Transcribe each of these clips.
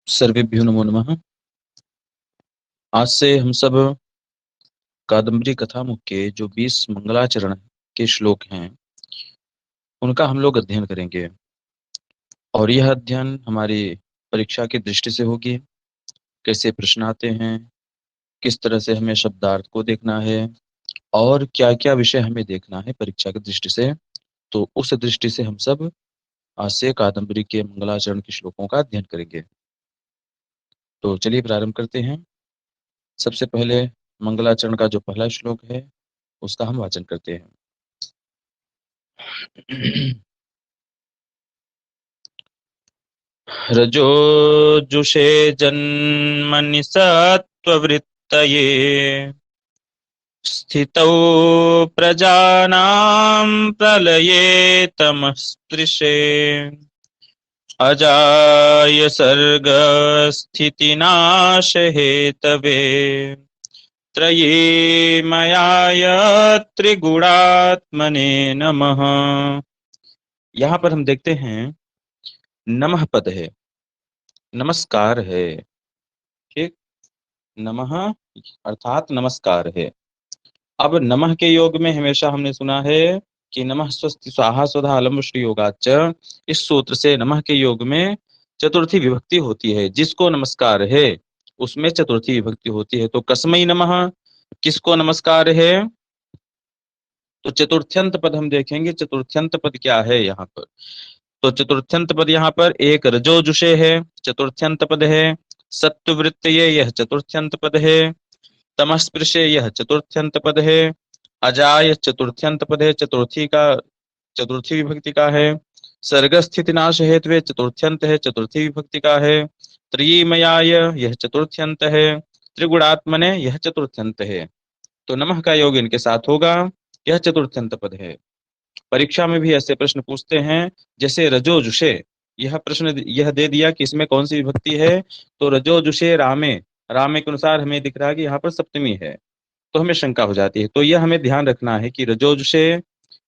सर्वेभ्यो नमो नमः। आज से हम सब कादम्बरी कथामुख के जो 20 मंगलाचरण के श्लोक हैं उनका हम लोग अध्ययन करेंगे और यह अध्ययन हमारी परीक्षा की दृष्टि से होगी। कैसे प्रश्न आते हैं, किस तरह से हमें शब्दार्थ को देखना है और क्या क्या विषय हमें देखना है परीक्षा की दृष्टि से, तो उस दृष्टि से हम सब आज से कादम्बरी के मंगलाचरण के श्लोकों का अध्ययन करेंगे। तो चलिए प्रारंभ करते हैं। सबसे पहले मंगलाचरण का जो पहला श्लोक है उसका हम वाचन करते हैं। रजोजुषे जन्मनि सत्त्ववृत्तये स्थितौ प्रजानां प्रलये तमस्पृशे अजाय सर्गस्थितिनाशहेतवे त्रयी मयाय त्रिगुणात्मने नमः। यहाँ पर हम देखते हैं नमः पद है, नमस्कार है। ठीक, नमः अर्थात नमस्कार है। अब नमः के योग में हमेशा हमने सुना है कि नमः स्वस्ति स्वाहा स्वधा अलम श्री योगाच। इस सूत्र से नमः के योग में चतुर्थी विभक्ति होती है। जिसको नमस्कार है उसमें चतुर्थी विभक्ति होती है। तो कस्मै नमः किसको नमस्कार है? तो चतुर्थ्यंत पद हम देखेंगे। चतुर्थ्यंत पद क्या है यहाँ पर? तो चतुर्थ्यंत पद यहाँ पर एक रजोजुषे है, चतुर्थ्यंत पद है। सत्ववृत्तये, यह चतुर्थ्यंत पद है। तमस्पृशे, यह चतुर्थ्यंत पद है। अजाय चतुर्थ्यंत पद है, चतुर्थी विभक्ति का है। सर्गस्थिति नाश हेतु चतुर्थ्यंत है, चतुर्थी विभक्ति का है। त्रिमयाय, यह चतुर्थ्यंत है। त्रिगुणात्मने, यह चतुर्थ्यंत है। तो नमः का योग इनके साथ होगा। यह चतुर्थ्यंत पद है। परीक्षा में भी ऐसे प्रश्न पूछते हैं, जैसे रजोजुषे, यह प्रश्न यह दे दिया कि इसमें कौन सी विभक्ति है। तो रजोजुषे रामे, रामे के अनुसार हमें दिख रहा है कि यहाँ पर सप्तमी है, तो हमें शंका हो जाती है। तो यह हमें ध्यान रखना है कि रजोजुषे,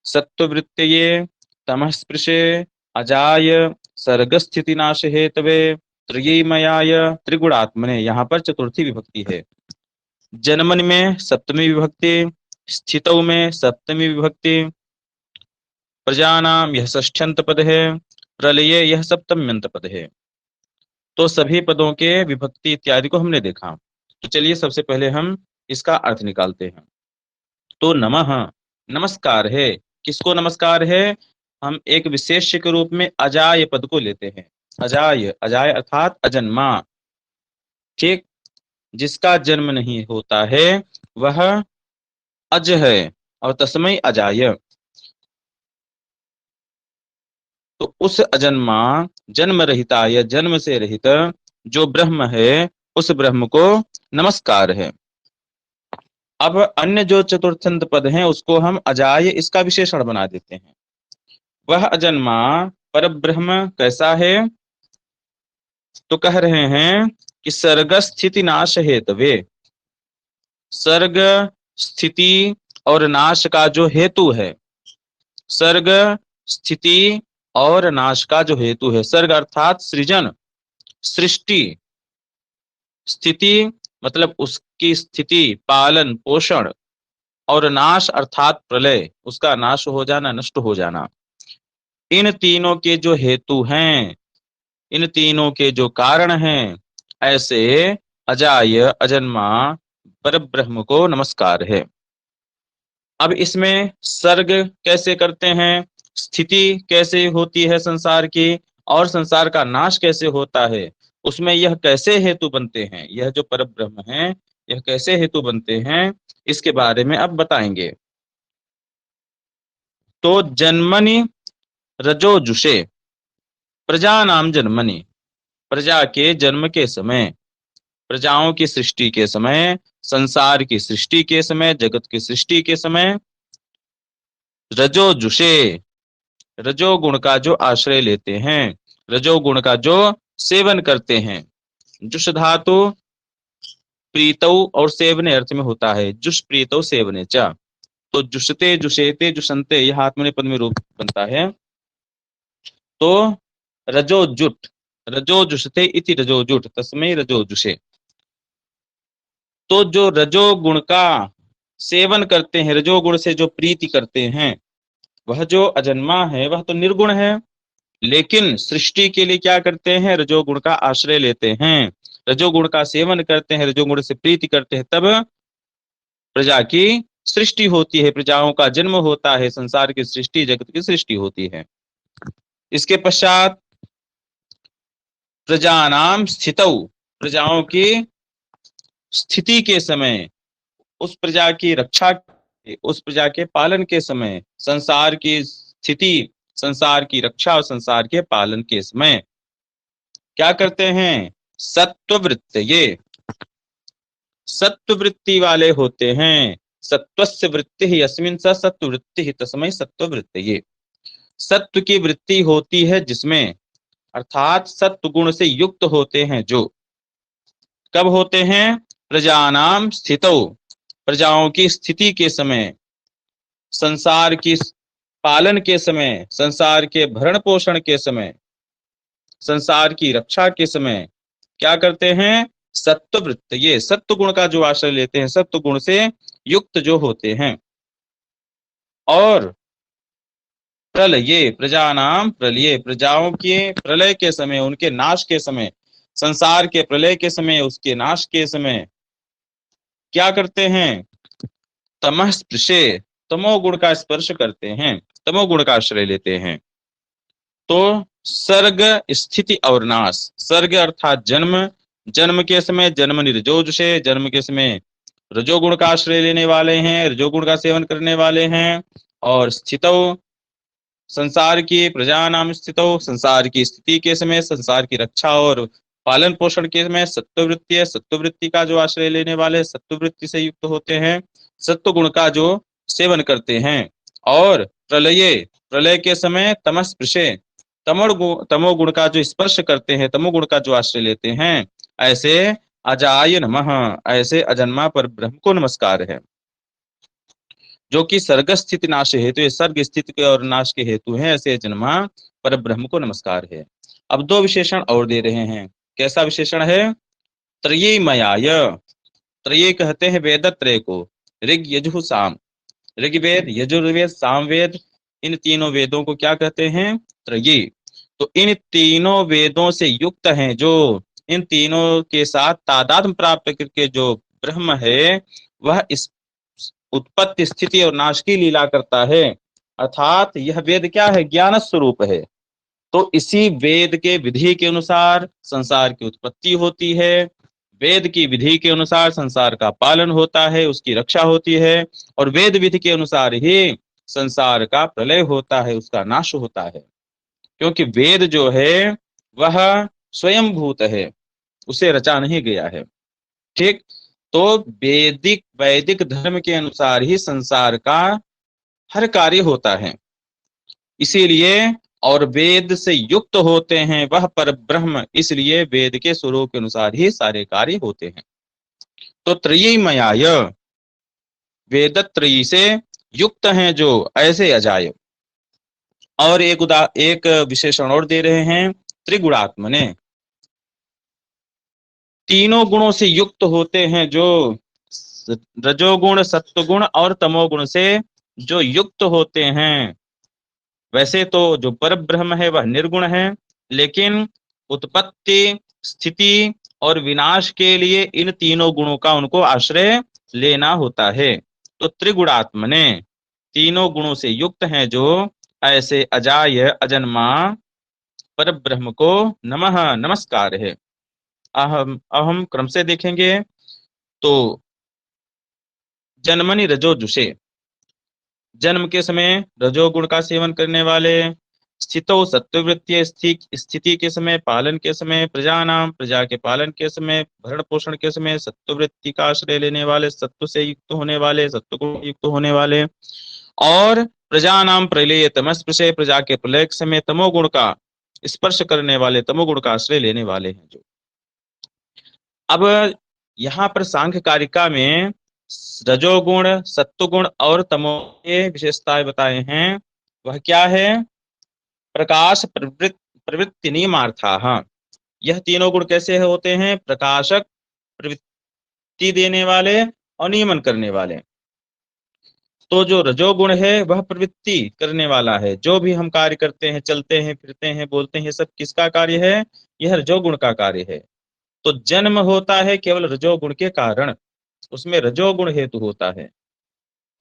सत्ववृत्तये, तमस्पृशे, अजाय, सर्गस्थिति नाश हेतवे, त्रयीमयाय, त्रिगुणात्मने, यहाँ पर चतुर्थी विभक्ति है। जन्मन में सप्तमी विभक्ति, स्थितौ में सप्तमी विभक्ति, प्रजानाम यह षष्ठ्यंत पद है, प्रलये यह सप्तम्यंत पद है। तो सभी पदों के विभक्ति इत्यादि को हमने देखा। तो चलिए सबसे पहले हम इसका अर्थ निकालते हैं। तो नमः नमस्कार है। किसको नमस्कार है? हम एक विशेष्य के रूप में अजाय पद को लेते हैं। अजाय, अजाय अर्थात अजन्मा। ठीक, जिसका जन्म नहीं होता है वह अज है, और तस्मै अजाय। तो उस अजन्मा, जन्म रहिता या जन्म से रहित जो ब्रह्म है, उस ब्रह्म को नमस्कार है। अब अन्य जो चतुर्थंत पद हैं उसको हम अजाय, इसका विशेषण बना देते हैं। वह अजन्मा पर ब्रह्म कैसा है? तो कह रहे हैं कि सर्ग स्थिति नाश हेतवे, सर्ग स्थिति और नाश का जो हेतु है, सर्ग स्थिति और नाश का जो हेतु है, सर्ग अर्थात सृजन, सृष्टि, स्थिति मतलब उसकी स्थिति, पालन पोषण, और नाश अर्थात प्रलय, उसका नाश हो जाना, नष्ट हो जाना। इन तीनों के जो हेतु हैं, इन तीनों के जो कारण हैं, ऐसे अजाय अजन्मा परब्रह्म को नमस्कार है। अब इसमें सर्ग कैसे करते हैं, स्थिति कैसे होती है संसार की, और संसार का नाश कैसे होता है, उसमें यह कैसे हेतु बनते हैं, यह जो परब्रह्म है यह कैसे हेतु बनते हैं, इसके बारे में अब बताएंगे। तो जन्मनि रजोजुषे, प्रजा नाम जन्मनि, प्रजा के जन्म के समय, प्रजाओं की सृष्टि के समय, संसार की सृष्टि के समय, जगत की सृष्टि के समय, रजोजुषे, रजोगुण का जो आश्रय लेते हैं, रजोगुण का जो सेवन करते हैं। जुष धातु प्रीतौ और सेवने अर्थ में होता है। जुष प्रीतौ सेवने च, तो जुषते जुषेते जुषंते यह आत्मनेपद में रूप बनता है। तो रजो जुट, रजोजुषते इति रजोजुट तस्मै रजोजुषे। तो जो रजोगुण का सेवन करते हैं, रजोगुण से जो प्रीति करते हैं, वह जो अजन्मा है वह तो निर्गुण है, लेकिन सृष्टि के लिए क्या करते हैं, रजोगुण का आश्रय लेते हैं, रजोगुण का सेवन करते हैं, रजोगुण से प्रीति करते हैं, तब प्रजा की सृष्टि होती है, प्रजाओं का जन्म होता है, संसार की सृष्टि, जगत की सृष्टि होती है। इसके पश्चात प्रजानाम स्थितौ, प्रजाओं की स्थिति के समय, उस प्रजा की रक्षा, उस प्रजा के पालन के समय, संसार की स्थिति, संसार की रक्षा और संसार के पालन के समय क्या करते हैं, सत्ववृत्त, ये सत्ववृत्ति वाले होते हैं। सत्वस्य वृत्ति ही अस्मिन् स सत्ववृत्ति ही तस्मै सत्ववृत्त, ये सत्व की वृत्ति होती है जिसमें, अर्थात सत्व गुण से युक्त होते हैं जो, कब होते हैं, प्रजानाम स्थितौ, प्रजाओं की स्थिति के समय, संसार की पालन के समय, संसार के भरण पोषण के समय, संसार की रक्षा के समय क्या करते हैं, सत्ववृत्त, ये सत्व गुण का जो आश्रय लेते हैं, सत्व गुण से युक्त जो होते हैं। और प्रलये, प्रजानाम प्रलये, प्रजाओं के प्रलय के समय, उनके नाश के समय, संसार के प्रलय के समय, उसके नाश के समय क्या करते हैं, तमः स्पृशे, तमोगुण का स्पर्श करते हैं, तमोगुण का आश्रय लेते हैं। तो सर्ग स्थिति और नाश, सर्ग अर्थात जन्म, जन्म के समय जन्म निर्जोजुषे, जन्म के समय रजोगुण का आश्रय लेने वाले हैं, रजोगुण का सेवन करने वाले हैं। और स्थितौ, संसार की प्रजा नाम स्थितौ, संसार की स्थिति के समय, संसार की रक्षा और पालन पोषण के समय सत्ववृत्ति है, सत्ववृत्ति का जो आश्रय लेने वाले सत्ववृत्ति से युक्त होते हैं, सत्व गुण का जो सेवन करते हैं। और प्रलये, प्रलय के समय तमस्पृशे, तमोगुण का जो स्पर्श करते हैं, तमोगुण का जो आश्रय लेते हैं, ऐसे अजाय नमः, ऐसे अजन्मा पर ब्रह्म को नमस्कार है, जो कि सर्ग स्थिति नाश हेतु, ये सर्ग स्थिति के और नाश के हेतु हैं, ऐसे अजन्मा पर ब्रह्म को नमस्कार है। अब दो विशेषण और दे रहे हैं। कैसा विशेषण है, त्रयीमयाय, त्रय कहते हैं वेद त्रय को, ऋग यजु साम, ऋग्वेद यजुर्वेद सामवेद, इन तीनों वेदों को क्या कहते हैं, त्रयी। तो इन तीनों वेदों से युक्त हैं जो, इन तीनों के साथ तादात्म्य प्राप्त करके जो ब्रह्म है, वह इस उत्पत्ति स्थिति और नाश की लीला करता है। अर्थात यह वेद क्या है, ज्ञान स्वरूप है। तो इसी वेद के विधि के अनुसार संसार की उत्पत्ति होती है, वेद की विधि के अनुसार संसार का पालन होता है, उसकी रक्षा होती है, और वेद विधि के अनुसार ही संसार का प्रलय होता है, उसका नाश होता है। क्योंकि वेद जो है वह स्वयं भूत है, उसे रचा नहीं गया है। ठीक, तो वैदिक वैदिक धर्म के अनुसार ही संसार का हर कार्य होता है, इसीलिए, और वेद से युक्त होते हैं वह पर ब्रह्म, इसलिए वेद के स्वरूप के अनुसार ही सारे कार्य होते हैं। तो त्रयीमयाय, वेद त्रयी से युक्त हैं जो, ऐसे अजाय। और एक विशेषण और दे रहे हैं, त्रिगुणात्मने, तीनों गुणों से युक्त होते हैं जो, रजोगुण सत्वगुण और तमोगुण से जो युक्त होते हैं। वैसे तो जो पर ब्रह्म है वह निर्गुण है, लेकिन उत्पत्ति स्थिति और विनाश के लिए इन तीनों गुणों का उनको आश्रय लेना होता है। तो त्रिगुणात्मने, तीनों गुणों से युक्त हैं जो, ऐसे अजाय अजन्मा पर ब्रह्म को नमः नमस्कार है। अब हम क्रम से देखेंगे। तो जन्मनि रजोजुषे, जन्म के समय रजोगुण का सेवन करने वाले, स्थितो सत्ववृत्ति, स्थिति के समय, पालन के समय, प्रजा नाम, प्रजा के पालन के समय, भरण पोषण के समय सत्ववृत्ति का आश्रय लेने वाले, सत्व से युक्त होने वाले, सत्व गुण युक्त होने वाले। और प्रजा नाम प्रलय तमस्पृशे, प्रजा के प्रलय के समय तमोगुण का स्पर्श करने वाले, तमोगुण का आश्रय लेने वाले हैं जो। अब यहाँ पर सांख्य कारिका में रजोगुण सत्वगुण और तमो के विशेषताएं बताए हैं। वह क्या है, प्रकाश प्रवृत्ति नियमार्था, यह तीनों गुण कैसे होते हैं? प्रकाशक, प्रवृत्ति देने वाले और नियमन करने वाले। तो जो रजोगुण है वह प्रवृत्ति करने वाला है। जो भी हम कार्य करते हैं, चलते हैं, फिरते हैं, बोलते हैं, ये सब किसका कार्य है? यह रजोगुण का कार्य है। तो जन्म होता है केवल रजोगुण के कारण, उसमें रजोगुण हेतु होता है।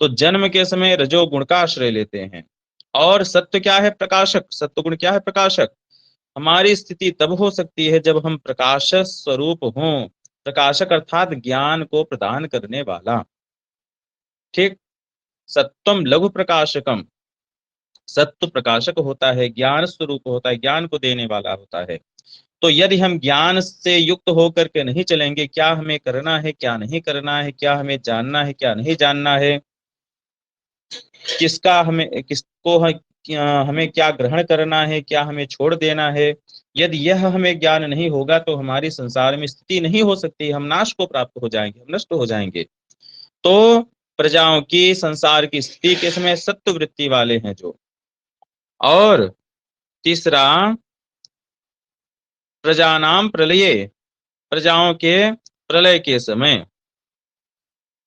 तो जन्म के समय रजोगुण का आश्रय लेते हैं। और सत्य क्या है? प्रकाशक। सत्य गुण क्या है? प्रकाशक। हमारी स्थिति तब हो सकती है जब हम प्रकाश स्वरूप हों। प्रकाशक अर्थात ज्ञान को प्रदान करने वाला। ठीक। सत्वम लघु प्रकाशकम। सत्व प्रकाशक होता है, ज्ञान स्वरूप होता है, ज्ञान को देने वाला होता है। तो यदि हम ज्ञान से युक्त होकर के नहीं चलेंगे, क्या हमें करना है, क्या नहीं करना है, क्या हमें जानना है, क्या नहीं जानना है, किसका हमें, किसको हमें क्या ग्रहण करना है, क्या हमें छोड़ देना है, यदि यह हमें ज्ञान नहीं होगा तो हमारी संसार में स्थिति नहीं हो सकती। हम नाश को प्राप्त हो जाएंगे, हम नष्ट हो जाएंगे। तो प्रजाओं की, संसार की स्थिति के समय सत्व वृत्ति वाले हैं जो। और तीसरा, प्रजानाम प्रलये, प्रजाओं के प्रलय के समय,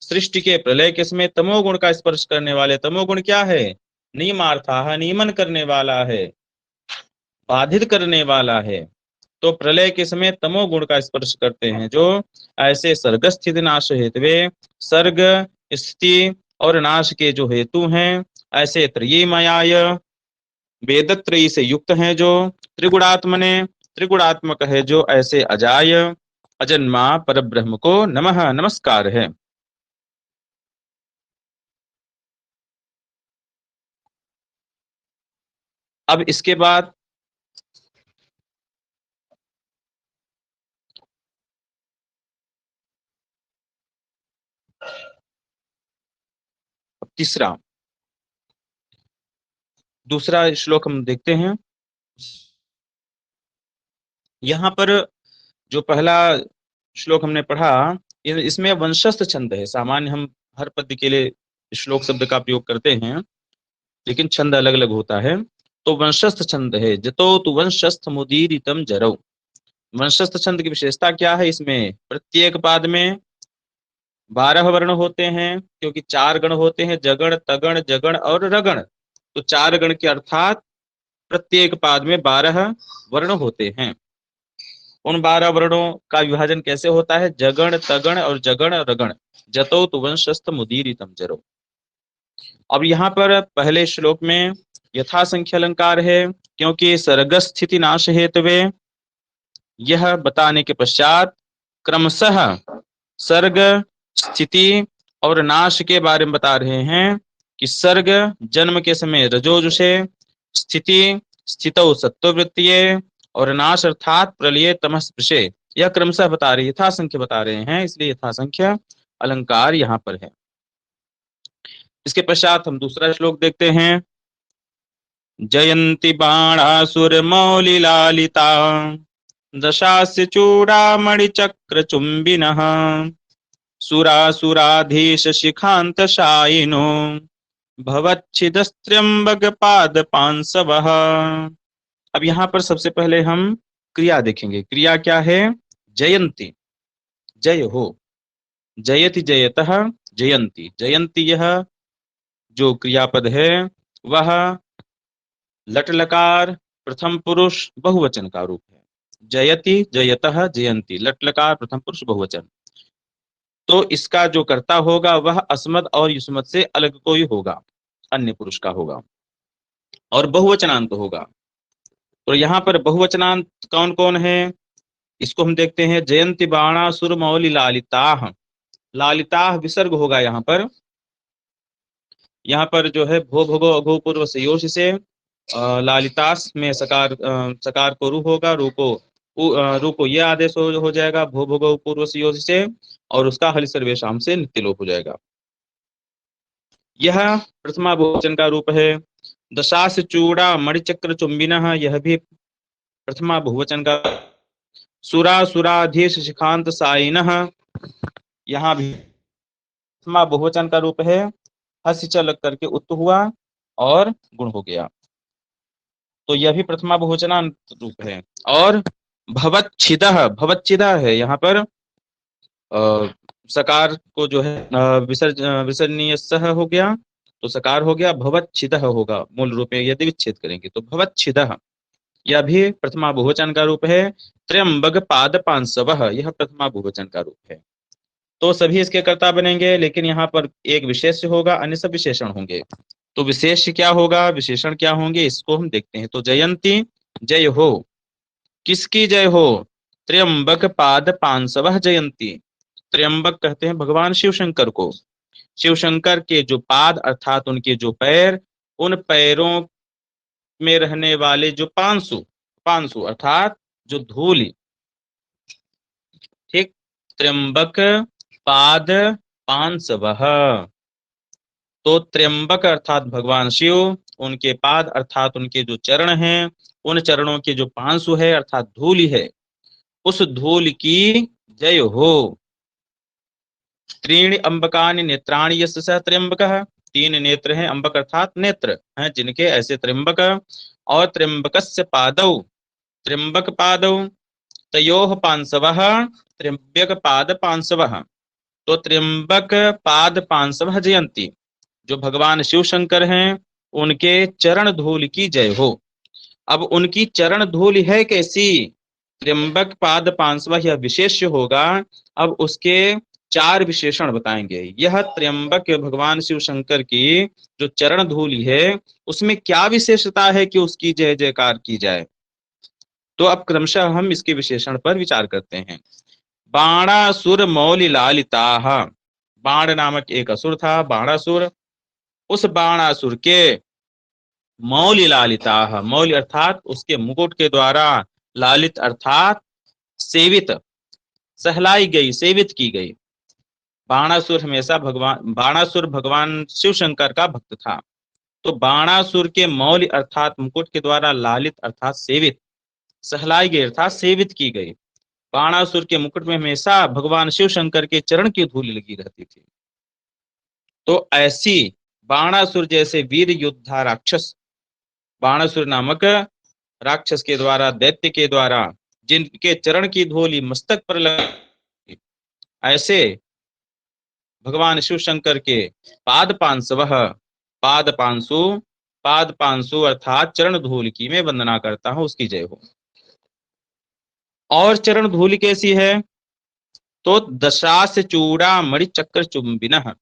सृष्टि के प्रलय के समय तमोगुण का स्पर्श करने वाले। तमोगुण क्या है? नियमार्थाः, नियमन करने वाला है, बाधित करने वाला है। तो प्रलय के समय तमोगुण का स्पर्श करते हैं जो। ऐसे सर्ग स्थिति नाश हेतुवे, सर्ग, स्थिति और नाश के जो हेतु हैं, ऐसे त्रयीमयाय, वेदत्रयी से युक्त हैं जो। त्रिगुणात्मने, त्रिगुणात्मक है जो, ऐसे अजाय, अजन्मा परब्रह्म को नमः, नमस्कार है। अब इसके बाद तीसरा, दूसरा श्लोक हम देखते हैं। यहाँ पर जो पहला श्लोक हमने पढ़ा, इसमें वंशस्थ छंद है। सामान्य हम हर पद के लिए श्लोक शब्द का प्रयोग करते हैं, लेकिन छंद अलग अलग होता है। तो वंशस्थ छंद है। जतो तु वंशस्थ मुदीरितम जरौ। वंशस्थ छंद की विशेषता क्या है? इसमें प्रत्येक पाद में 12 वर्ण होते हैं, क्योंकि 4 गण होते हैं, जगण, तगण, जगण और रगण। तो 4 गण के अर्थात प्रत्येक पाद में 12 वर्ण होते हैं। उन 12 वर्णों का विभाजन कैसे होता है? जगण, तगण और जगण, रगण। जतो तु वंशस्थ मुदीरितम जरो। अब यहाँ पर पहले श्लोक में यथा संख्य अलंकार है, क्योंकि सर्ग स्थिति नाश हेतुवे, यह बताने के पश्चात क्रमशः सर्ग, स्थिति और नाश के बारे में बता रहे हैं कि सर्ग जन्म के समय रजोजुषे, स्थिति स्थितौ सत्ववृत्तिये और नाश अर्थात प्रलये तमस्पृशे। यह क्रमशः बता रहे, यथासंख्य बता रहे हैं, इसलिए यथासंख्य अलंकार यहाँ पर है। इसके पश्चात हम दूसरा श्लोक देखते हैं। जयंती बाणासुर मौलि लालिता, दशास्य चूड़ामणि चक्र चुंबिनः, सुरासुराधीश शिखांत शायिनो, भवच्छिदस्त्र्यंबक पाद पांसवः। अब यहाँ पर सबसे पहले हम क्रिया देखेंगे। क्रिया क्या है? जयंती, जय हो। जयति जयतः, जयंती, जयंती, यह जो क्रियापद है वह लट लकार प्रथम पुरुष बहुवचन का रूप है। जयति, जयतः, जयंती, लट लकार प्रथम पुरुष बहुवचन। तो इसका जो कर्ता होगा वह अस्मद और युष्मद से अलग कोई होगा, अन्य पुरुष का होगा, और बहुवचनांत होगा। तो यहाँ पर बहुवचनांत कौन कौन है, इसको हम देखते हैं। जयंती बाणासुर मौलि लालिताः, लालिताः विसर्ग होगा यहाँ पर। यहाँ पर जो है भो भगो अघो पूर्व संयोज से लालितास में सकार, सकार को रू होगा, रू को ये आदेश हो जाएगा भो भगो पूर्व संयोज से, और उसका हलि सर्वेशाम से नित्य लोप हो जाएगा। यह प्रथमा बहुवचन का रूप है। दशास चूड़ा मणिचक्र चुंबिनः, यह भी प्रथमा बहुवचन का। सुरा सुराधीश शिखांत साइनः, यहाँ भी प्रथमा बहुवचन का रूप है। हस्य च लग करके उत्त हुआ और गुण हो गया, तो यह भी प्रथमा बहुवचनांत रूप है। और भवच्छिदः, भवच्छिदः है यहाँ पर सकार को जो है विसर्जनीय सह हो गया, तो सकार हो गया, भवच्छिदः होगा मूल रूप में यदि विच्छेद करेंगे तो भवच्छिदः। यह भी प्रथमा बहुवचन का रूप है। त्र्यंबक पाद पांसवः, यह प्रथमा बहुवचन का रूप है। तो सभी इसके कर्ता बनेंगे, लेकिन यहाँ पर एक विशेष होगा, अन्य सब विशेषण होंगे। तो विशेष क्या होगा, विशेषण क्या होंगे, इसको हम देखते हैं। तो जयंती, जय हो, किसकी जय हो, त्र्यंबक पाद पांसवः जयंती। त्र्यंबक कहते हैं भगवान शिव शंकर को। शिव शंकर के जो पाद अर्थात उनके जो पैर, उन पैरों में रहने वाले जो पांसु, पांसु अर्थात जो धूलि, ठीक, त्र्यंबक पाद पांसवः। तो त्र्यंबक अर्थात भगवान शिव, उनके पाद अर्थात उनके जो चरण हैं, उन चरणों के जो पांसु है अर्थात धूलि है, उस धूल की जय हो। त्रीणि अंबकानि नेत्राणि यस्य सः त्र्यंबकः, तीन नेत्र हैं, अंबक अर्थात नेत्र हैं जिनके, ऐसे त्र्यंबक। और त्र्यंबकस्य पादौ, त्र्यंबक पादौ, तयोः पांसवः, त्र्यंबक पाद पांसवः। तो त्र्यंबक पाद पांसवः जयंती, जो भगवान शिव शंकर हैं उनके चरण धूल की जय हो। अब उनकी चरण धूल है कैसी, त्र्यंबक पाद पांसवः यह विशेष्य होगा। अब उसके चार विशेषण बताएंगे। यह त्र्यंबक भगवान शिव शंकर की जो चरण धूलि है उसमें क्या विशेषता है कि उसकी जय जयकार की जाए। तो अब क्रमशः हम इसके विशेषण पर विचार करते हैं। बाणासुर मौलि लालिताः, बाण नामक एक असुर था, बाणासुर, उस बाणासुर के मौलि लालिताः, मौलि अर्थात उसके मुकुट के द्वारा, लालित अर्थात सेवित, सहलाई गई, सेवित की गई। बाणासुर हमेशा भगवान, बाणासुर भगवान शिव शंकर का भक्त था। तो बाणासुर के मौलि अर्थात मुकुट के द्वारा, लालित अर्थात सेवित, सहलाई गई अर्थात सेवित की गई। बाणासुर के मुकुट में हमेशा भगवान शिव शंकर के चरण की धूल लगी रहती थी। तो ऐसी बाणासुर जैसे वीर योद्धा राक्षस, बाणासुर नामक राक्षस के द्वारा, दैत्य के द्वारा जिनके चरण की धूलि मस्तक पर लगी, ऐसे भगवान शिव शंकर के पाद पांसवः, पाद पांसु, पाद पांसु अर्थात चरण धूल की मैं वंदना करता हूं, उसकी जय हो। और चरण धूल कैसी है, तो दशास्य चूड़ा मणि चक्र चुंबिनः,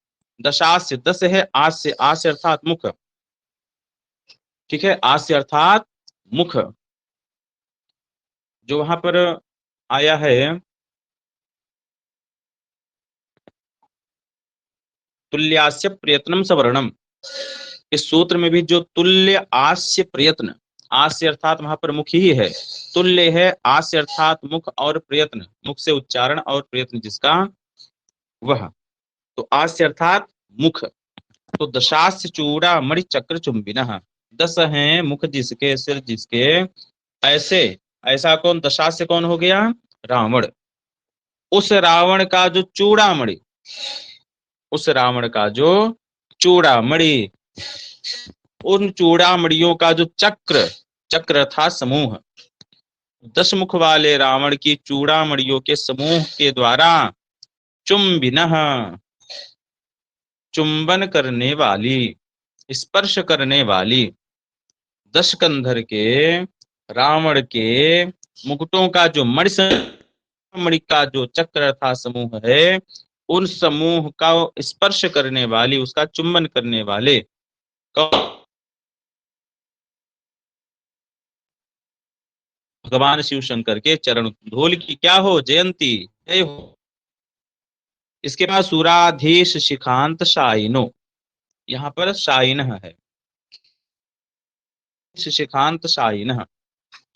दशास्य दस है, आस्य, आस्य अर्थात मुख, ठीक है, आस्य अर्थात मुख। जो वहां पर आया है तुल्यास्य प्रयत्नम सवर्णम, इस सूत्र में भी जो तुल्य आस्य प्रयत्न, आस्य अर्थात वहां पर मुख ही है, तुल्य है, आस्य अर्थात मुख और प्रयत्न, मुख से उच्चारण और प्रयत्न जिसका वह, तो आस्य अर्थात मुख। तो दशास्य चूड़ा मणि चक्र चुंबिनः, 10 हैं मुख जिसके, सिर जिसके, ऐसे, ऐसा कौन, दशास्य कौन हो गया, रावण। उस रावण का जो चूड़ामणि, उस रावण का जो चूड़ामणि, उन चूड़ामणियों का जो चक्र, चक्र था समूह, 10 मुख वाले रावण की चूड़ामणियों के समूह के द्वारा, चुंबिनः, चुंबन करने वाली, स्पर्श करने वाली, दशकंधर के रावण के मुकुटों का जो मणि, मणि का जो चक्र था समूह है, उन समूह का स्पर्श करने वाली, उसका चुंबन करने वाले भगवान शिव शंकर के चरण धूल की क्या हो, जयंती, जय हो। इसके बाद सुराधीश शिखांत शाइनो, यहाँ पर शाइन है, शिखांत शाइन,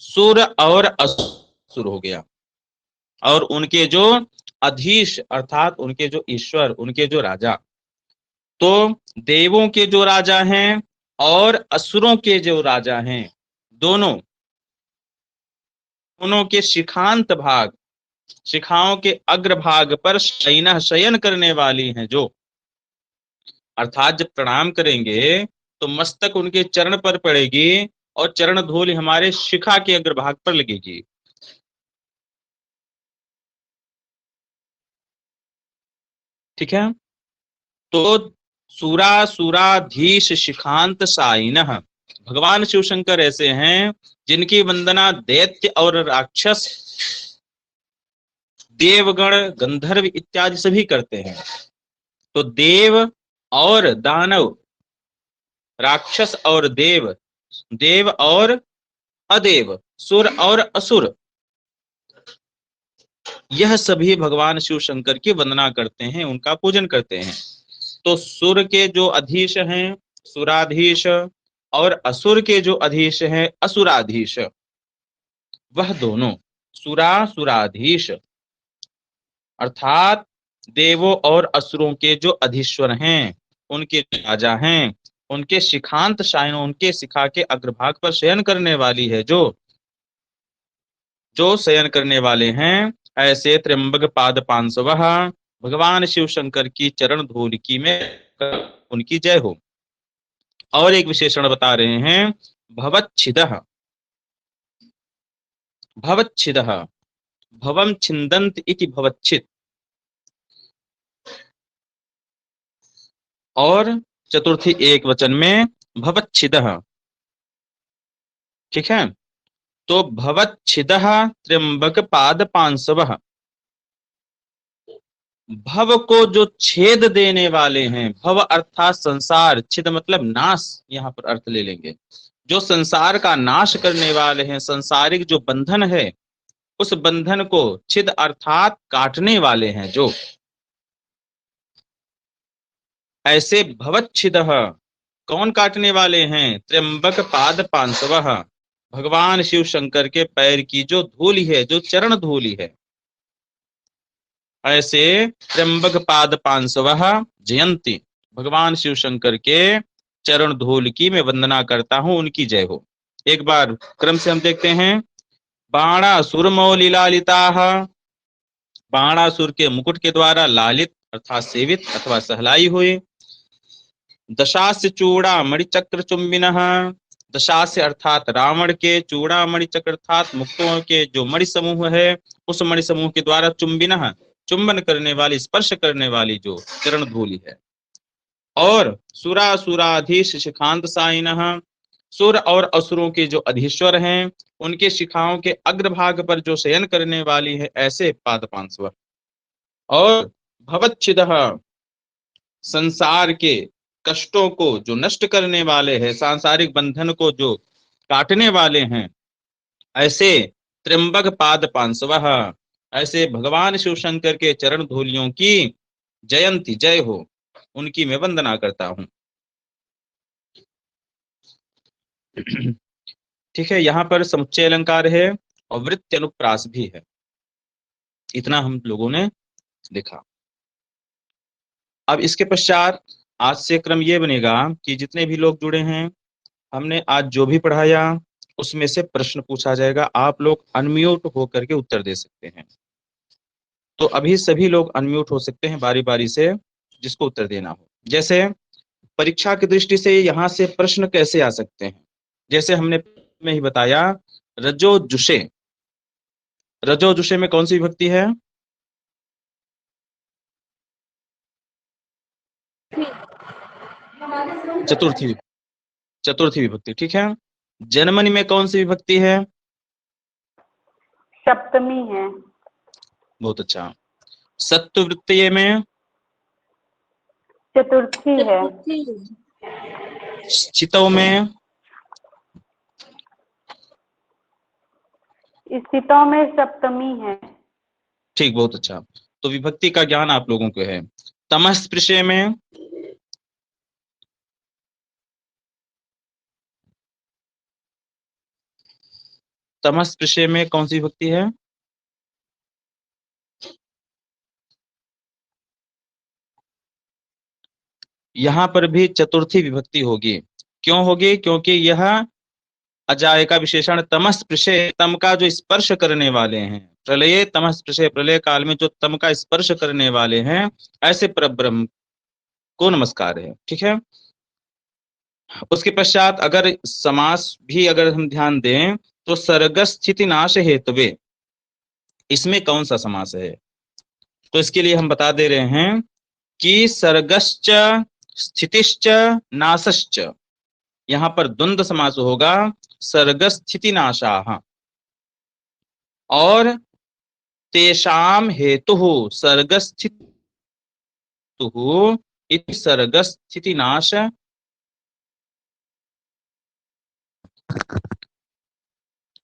सुर और असुर हो गया, और उनके जो अधीश अर्थात उनके जो ईश्वर, उनके जो राजा। तो देवों के जो राजा हैं और असुरों के जो राजा हैं, दोनों, दोनों के शिखांत भाग, शिखाओं के अग्रभाग पर शयन, शयन करने वाली हैं जो, अर्थात जब प्रणाम करेंगे तो मस्तक उनके चरण पर पड़ेगी और चरण धूल हमारे शिखा के अग्रभाग पर लगेगी। ठीक है। तो सुराधीश शिखांत साइनः, भगवान शिव शंकर ऐसे हैं जिनकी वंदना दैत्य और राक्षस, देवगण, गंधर्व इत्यादि सभी करते हैं। तो देव और दानव, राक्षस और देव, देव और अदेव, सुर और असुर, यह सभी भगवान शिव शंकर की वंदना करते हैं, उनका पूजन करते हैं। तो सुर के जो अधीश हैं सुराधीश, और असुर के जो अधीश हैं असुराधीश, वह दोनों सुराधीश अर्थात देवों और असुरों के जो अधीश्वर हैं, उनके राजा हैं, उनके शिखांत शायन, उनके शिखा के अग्रभाग पर शयन करने वाली है, जो शयन करने वाले हैं, ऐसे त्र्यंबक पाद पांसवः, भगवान शिव शंकर की चरण धूल की में उनकी जय हो। और एक विशेषण बता रहे हैं, भवच्छिदः, भवच्छिदः, भवम छिन्दन्त इति भवच्छिद, और चतुर्थी एक वचन में भवच्छिदः। ठीक है। तो भवच्छिदः त्र्यंबक पाद पांसवः, भव को जो छेद देने वाले हैं, भव अर्थात संसार, छिद मतलब नाश, यहाँ पर अर्थ ले लेंगे, जो संसार का नाश करने वाले हैं, संसारिक जो बंधन है उस बंधन को, छिद अर्थात काटने वाले हैं, जो ऐसे भवच्छिदः, कौन काटने वाले हैं, त्र्यंबक पाद पांसवः, भगवान शिव शंकर के पैर की जो धूलि है, जो चरण धूलि है, ऐसे त्र्यंबक पाद पांसवः जयंती, भगवान शिव शंकर के चरण धूल की मैं वंदना करता हूं, उनकी जय हो। एक बार क्रम से हम देखते हैं। बाणासुर मौलिलालिताः, बाणासुर के मुकुट के द्वारा लालित अर्थात सेवित अथवा सहलाई हुई। दशास्य चूड़ामणि चक्र चुंबिनः, दशास्य अर्थात रावण के, चूड़ामणि चक्र अर्थात मुक्तों के जो मणि समूह है, उस मणि समूह के द्वारा चुंबिनः, चुंबन करने वाली, स्पर्श करने वाली जो चरण धूलि है। और सुराधीश शिखांत साइनः, सुर और असुरों के जो अधीश्वर हैं, उनके शिखाओं के अग्रभाग पर जो शयन करने वाली है, ऐसे पाद पांसव। और भवच्छिदः, संसार के कष्टों को जो नष्ट करने वाले हैं, सांसारिक बंधन को जो काटने वाले हैं, ऐसे त्र्यंबक पाद पांसवः, ऐसे भगवान शिव शंकर के चरण धूलियों की जयंती, जय हो, उनकी मैं वंदना करता हूं। ठीक है। यहाँ पर समुच्चय अलंकार है और वृत्ति अनुप्रास भी है। इतना हम लोगों ने देखा। अब इसके पश्चात आज से क्रम ये बनेगा कि जितने भी लोग जुड़े हैं, हमने आज जो भी पढ़ाया उसमें से प्रश्न पूछा जाएगा, आप लोग अनम्यूट होकर के उत्तर दे सकते हैं। तो अभी सभी लोग अनम्यूट हो सकते हैं बारी बारी से, जिसको उत्तर देना हो। जैसे परीक्षा की दृष्टि से यहाँ से प्रश्न कैसे आ सकते हैं, जैसे हमने में ही बताया, रजो जुषे, रजो जुषे में कौन सी विभक्ति है, चतुर्थी, चतुर्थी विभक्ति। ठीक है। जन्मनि में कौन सी विभक्ति है, सप्तमी है। बहुत अच्छा। सत्ववृत्तीय में चतुर्थी है। स्थितौ में, स्थितों में सप्तमी है। ठीक, बहुत अच्छा। तो विभक्ति का ज्ञान आप लोगों को है। तमस्पृशे में, तमस्पृशे में कौन सी विभक्ति है, यहां पर भी चतुर्थी विभक्ति होगी। क्यों होगी, क्योंकि यह अजाय का विशेषण तमस्पृशे, तम का जो स्पर्श करने वाले हैं, प्रलये तमस्पृशे, प्रलय काल में जो तम का स्पर्श करने वाले हैं, ऐसे परब्रह्म को नमस्कार है। ठीक है। उसके पश्चात अगर समास भी अगर हम ध्यान दें तो सर्गस्थिति नाश हेतुवे, इसमें कौन सा समास है, तो इसके लिए हम बता दे रहे हैं कि सर्गश्च स्थितिश्च नाशश्च, यहाँ पर द्वंद्व समास होगा सर्ग स्थिति नाशाः, और तेषाम हेतुः सर्ग स्थितिः इति सर्ग स्थिति नाश,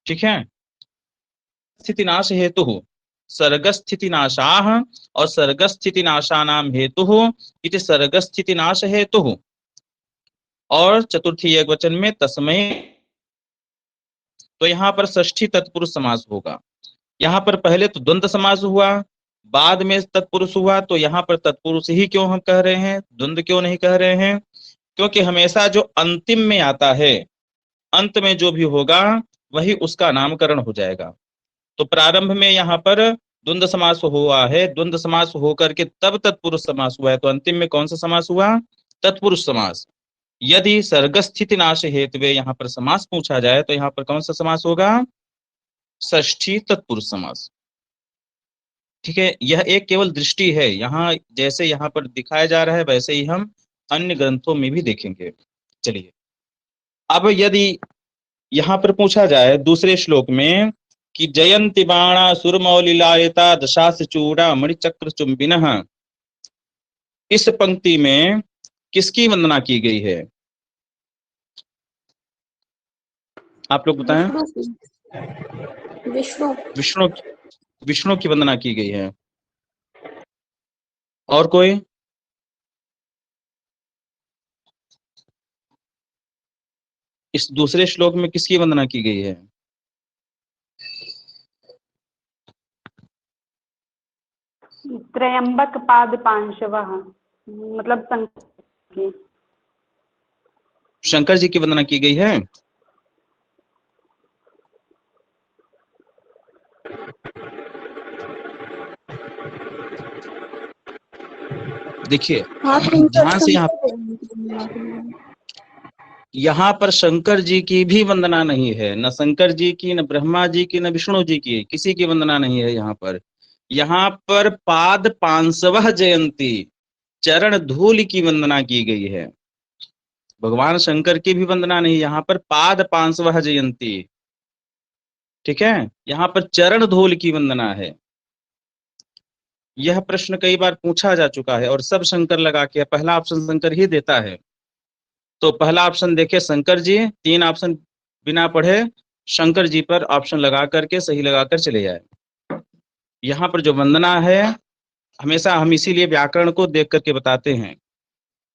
ठीक है, स्थिति नाश हेतुः सर्ग स्थिति नाशाः और सर्ग स्थिति नाशानाम हेतुः इति सर्ग स्थिति नाश हेतुः, और चतुर्थी एकवचन में तस्मै, तो यहाँ पर षष्ठी तत्पुरुष समास होगा। यहाँ पर पहले तो द्वंद्व समास हुआ, बाद में तत्पुरुष हुआ, तो यहाँ पर तत्पुरुष ही क्यों हम कह रहे हैं, द्वंद्व क्यों नहीं कह रहे हैं? क्योंकि हमेशा जो अंतिम में आता है, अंत में जो भी होगा वही उसका नामकरण हो जाएगा। तो प्रारंभ में यहाँ पर द्वंद्व समास हुआ है, द्वंद्व समास होकर के तब तत्पुरुष समास हुआ है, तो अंतिम में कौन सा समास हुआ? तत्पुरुष समास। यदि सर्ग स्थिति नाश हेतुवे यहाँ पर समास पूछा जाए तो यहाँ पर कौन सा समास होगा? षष्ठी तत्पुरुष समास। ठीक है, यह एक केवल दृष्टि है, यहाँ जैसे यहाँ पर दिखाया जा रहा है वैसे ही हम अन्य ग्रंथों में भी देखेंगे। चलिए, अब यदि यहाँ पर पूछा जाए दूसरे श्लोक में कि जयंती बाणा सुरमौलिलायता दशास चूड़ा मणिचक्र चुंबिनः, इस पंक्ति में किसकी वंदना की गई है? आप लोग बताएं। विष्णु विष्णु, विष्णु की वंदना की गई है। और कोई? इस दूसरे श्लोक में किसकी वंदना की गई है? त्रयंबक पाद पांशवः, मतलब शंकर जी की वंदना की गई है। देखिए ध्यान से, यहाँ पर शंकर जी की भी वंदना नहीं है, न शंकर जी की, न ब्रह्मा जी की, न विष्णु जी की, किसी की वंदना नहीं है यहाँ पर। यहाँ पर पाद पांसवः जयंती, चरण धूल की वंदना की गई है। भगवान शंकर की भी वंदना नहीं, यहाँ पर पाद पांसवः जयंती, ठीक है, यहाँ पर चरण धूल की वंदना है। यह प्रश्न कई बार पूछा जा चुका है और सब शंकर लगा के पहला ऑप्शन शंकर ही देता है। तो पहला ऑप्शन देखे शंकर जी, 3 ऑप्शन बिना पढ़े शंकर जी पर ऑप्शन लगा करके सही लगाकर चले जाए। यहाँ पर जो वंदना है, हमेशा हम इसीलिए व्याकरण को देख करके बताते हैं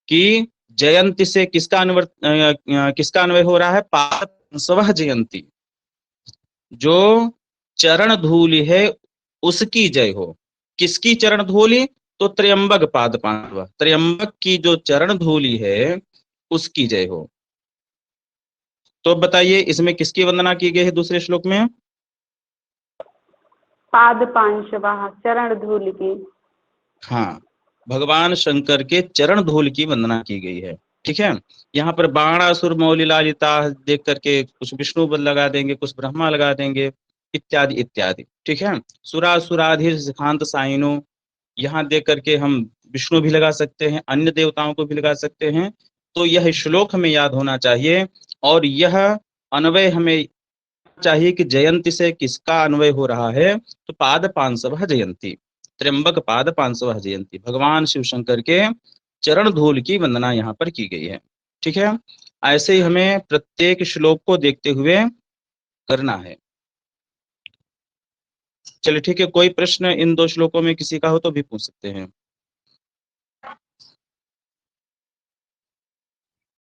कि जयंती से किसका अन्वय हो रहा है? पाद जयंती, जो चरण धूलि है उसकी जय हो। किसकी चरण धूलि? तो त्र्यंबक पाद पांचवा, त्र्यंबक की जो चरण धूलि है उसकी जय हो। तो बताइए इसमें किसकी वंदना की गई है दूसरे श्लोक में? पाद पांशवः, चरण धूल की। हाँ, भगवान शंकर के चरण धूल की वंदना की गई है। ठीक है, यहाँ पर बाणासुर मौलि लालिता देख करके कुछ विष्णु लगा देंगे, कुछ ब्रह्मा लगा देंगे, इत्यादि इत्यादि। ठीक है, सुरासुराधीर सिखांत साइनो, यहाँ देख करके हम विष्णु भी लगा सकते हैं, अन्य देवताओं को भी लगा सकते हैं। तो यह श्लोक हमें याद होना चाहिए, और यह अन्वय हमें चाहिए कि जयंती से किसका अन्वय हो रहा है? तो पाद पांसवः जयंती, त्र्यंबक पाद पांसवः जयंती, भगवान शिव शंकर के चरण धूल की वंदना यहाँ पर की गई है। ठीक है, ऐसे ही हमें प्रत्येक श्लोक को देखते हुए करना है। चलिए ठीक है, कोई प्रश्न इन 2 श्लोकों में किसी का हो तो भी पूछ सकते हैं।